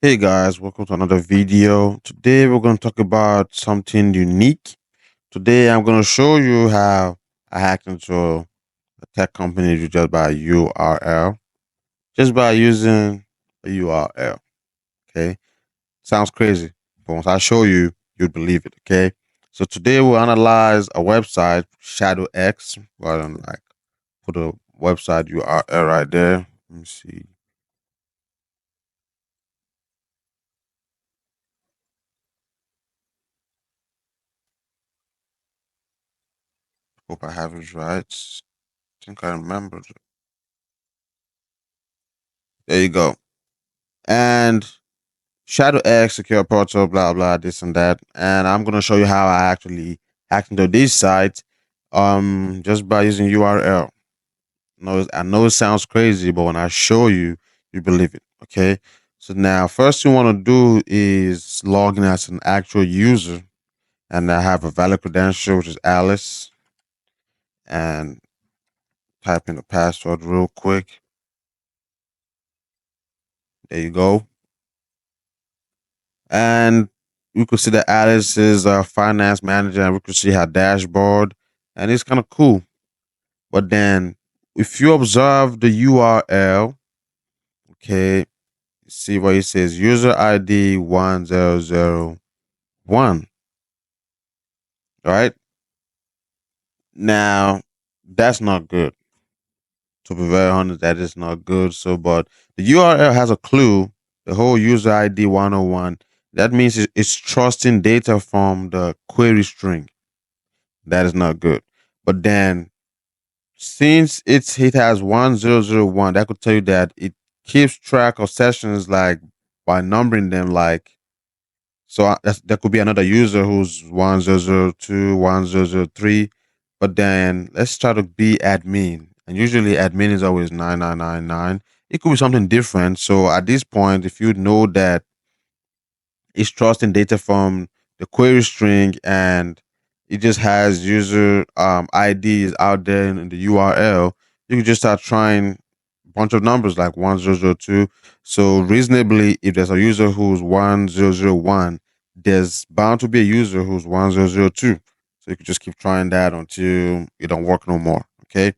Hey guys, welcome to another video. Today we're going to talk about something unique. Today I'm going to show you how I hacked into a tech company just by URL, just by using a URL. Okay, sounds crazy, but once I show you, you'd believe it. Okay, so today we'll analyze a website, Shadow X. Well, I'm like put a website URL right there. Let me see. Hope I have it right. Think I remember. There you go. And Shadow X, secure portal, blah blah, this and that. And I'm gonna show you how I actually hacked into this site, just by using URL. I know it sounds crazy, but when I show you, you believe it. Okay. So now, first you want to do is log in as an actual user, and I have a valid credential, which is Alice, and type in the password real quick. There you go. And we could see that Alice is a finance manager, and we could see her dashboard, and it's kind of cool. But then, if you observe the URL, okay, see what it says: user ID 1001. Right now, that's not good. To be very honest, that is not good. So, but the URL has a clue. The whole user ID 101. That means it's trusting data from the query string. That is not good. But then, since it has 1001, that could tell you that it keeps track of sessions like by numbering them. Like, so that could be another user who's 1002, 1003. But then let's try to be admin. And usually admin is always 9999. It could be something different. So at this point, if you know that it's trusting data from the query string, and it just has user IDs out there in the URL, you can just start trying a bunch of numbers like 1002. So reasonably, if there's a user who's 1001, there's bound to be a user who's 1002. So you can just keep trying that until it don't work no more. Okay.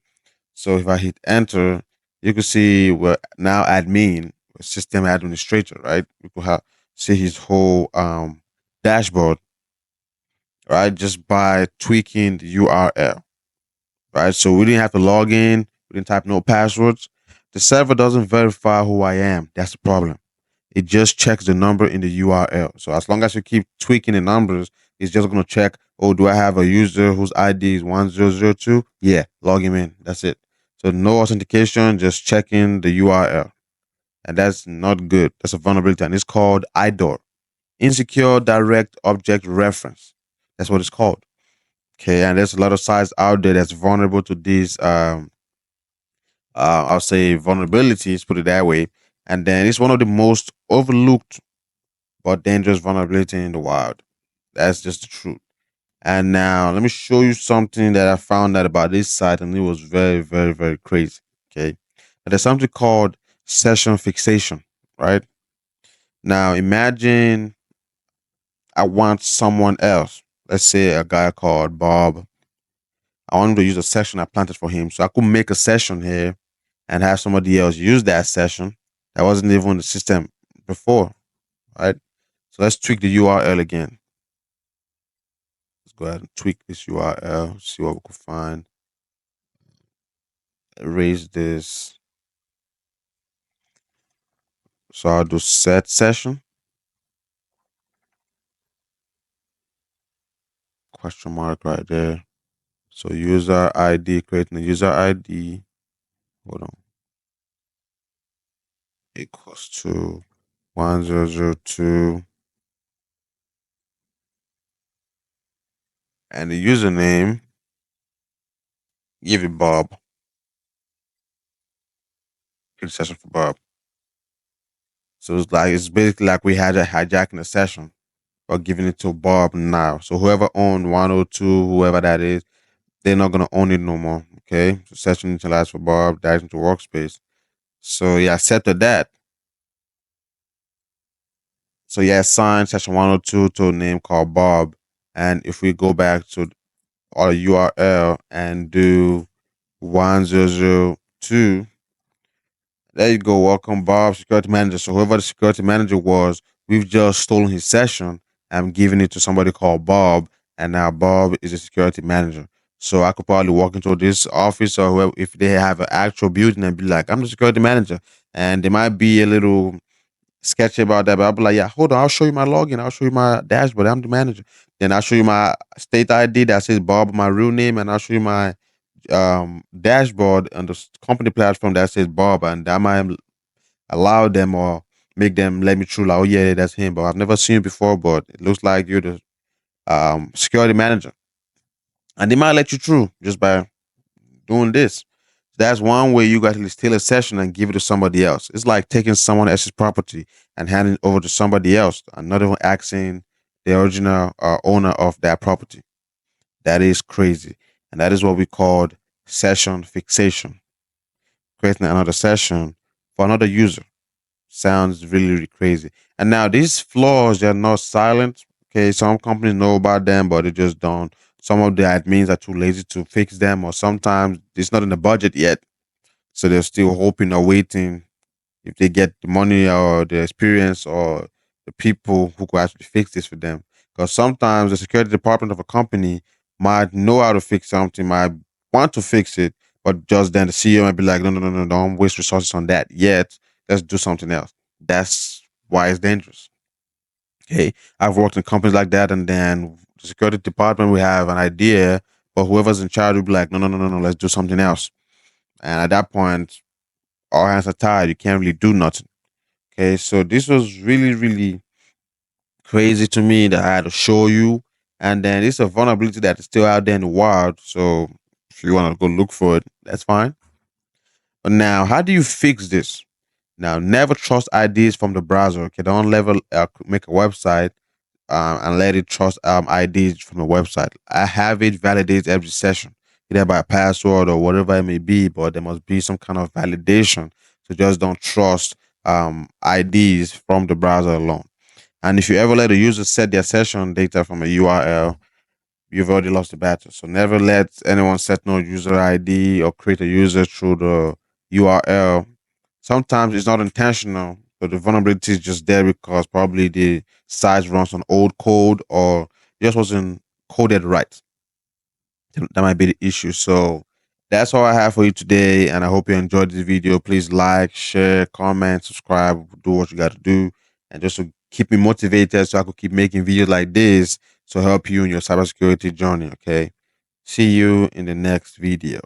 So if I hit enter, you can see we're now admin, system administrator, right? We could have see his whole dashboard, right? Just by tweaking the URL, right? So we didn't have to log in, we didn't type no passwords. The server doesn't verify who I am. That's the problem. It just checks the number in the URL. So as long as you keep tweaking the numbers, it's just gonna check, oh, do I have a user whose ID is 1002? Yeah, log him in. That's it. So no authentication, just checking the URL. And that's not good. That's a vulnerability. And it's called IDOR. Insecure direct object reference. That's what it's called. Okay, and there's a lot of sites out there that's vulnerable to these I'll say vulnerabilities, put it that way. And then it's one of the most overlooked but dangerous vulnerability in the wild. That's just the truth. And now let me show you something that I found out about this site, and it was very, very, very crazy. Okay. And there's something called session fixation, right? Now imagine I want someone else. Let's say a guy called Bob. I want him to use a session I planted for him. So I could make a session here and have somebody else use that session that wasn't even in the system before, right? So let's tweak the URL again. Let's go ahead and tweak this URL, see what we can find. Erase this. So I'll do set session, question mark right there. So user ID, creating a user ID. Hold on. Equals to 1002. And the username, give it Bob. Create a session for Bob. So it's basically like we had a hijacking a session or giving it to Bob now. So whoever owned 102, whoever that is, they're not gonna own it no more. Okay. So session initialized for Bob, dives into workspace. So he accepted that. So yeah, assign session 102 to a name called Bob. And if we go back to our URL and do 1002, there you go. Welcome, Bob, security manager. So whoever the security manager was, we've just stolen his session and given it to somebody called Bob, and now Bob is a security manager. So I could probably walk into this office or whoever, if they have an actual building, and be like, "I'm the security manager," and they might be a little sketchy about that, but I'll be like, "Yeah, hold on, I'll show you my login, I'll show you my dashboard. I'm the manager." Then I'll show you my state ID that says Bob, my real name, and I'll show you my dashboard on the company platform that says Bob, and that might allow them or make them let me through. Like, oh yeah, that's him, but I've never seen you before. But it looks like you're the security manager, and they might let you through just by doing this. That's one way you got to steal a session and give it to somebody else. It's like taking someone else's property and handing it over to somebody else, and not even asking the original owner of that property. That is crazy, and that is what we called session fixation. Creating another session for another user sounds really, really crazy. And now these flaws, they're not silent. Okay, some companies know about them, but they just don't. Some of the admins are too lazy to fix them, or sometimes it's not in the budget yet. So they're still hoping or waiting if they get the money or the experience or the people who could actually fix this for them. Because sometimes the security department of a company might know how to fix something, might want to fix it, but just then the CEO might be like, no, no, no, no, don't waste resources on that yet. Let's do something else. That's why it's dangerous. Okay. I've worked in companies like that, and then the security department will have an idea, but whoever's in charge will be like, no, no, no, no, no, let's do something else. And at that point, all hands are tired. You can't really do nothing. Okay, so this was really, really crazy to me that I had to show you. And then it's a vulnerability that is still out there in the wild. So if you want to go look for it, that's fine. But now, how do you fix this? Now, never trust IDs from the browser. Okay, don't level make a website and let it trust IDs from the website. I have it validate every session, either by password or whatever it may be, but there must be some kind of validation. So just don't trust IDs from the browser alone. And if you ever let a user set their session data from a URL, you've already lost the battle. So never let anyone set no user ID or create a user through the URL. Sometimes it's not intentional, but the vulnerability is just there because probably the site runs on old code or just wasn't coded right. That might be the issue. So that's all I have for you today. And I hope you enjoyed this video. Please like, share, comment, subscribe, do what you got to do. And just to keep me motivated so I could keep making videos like this to help you in your cybersecurity journey. Okay. See you in the next video.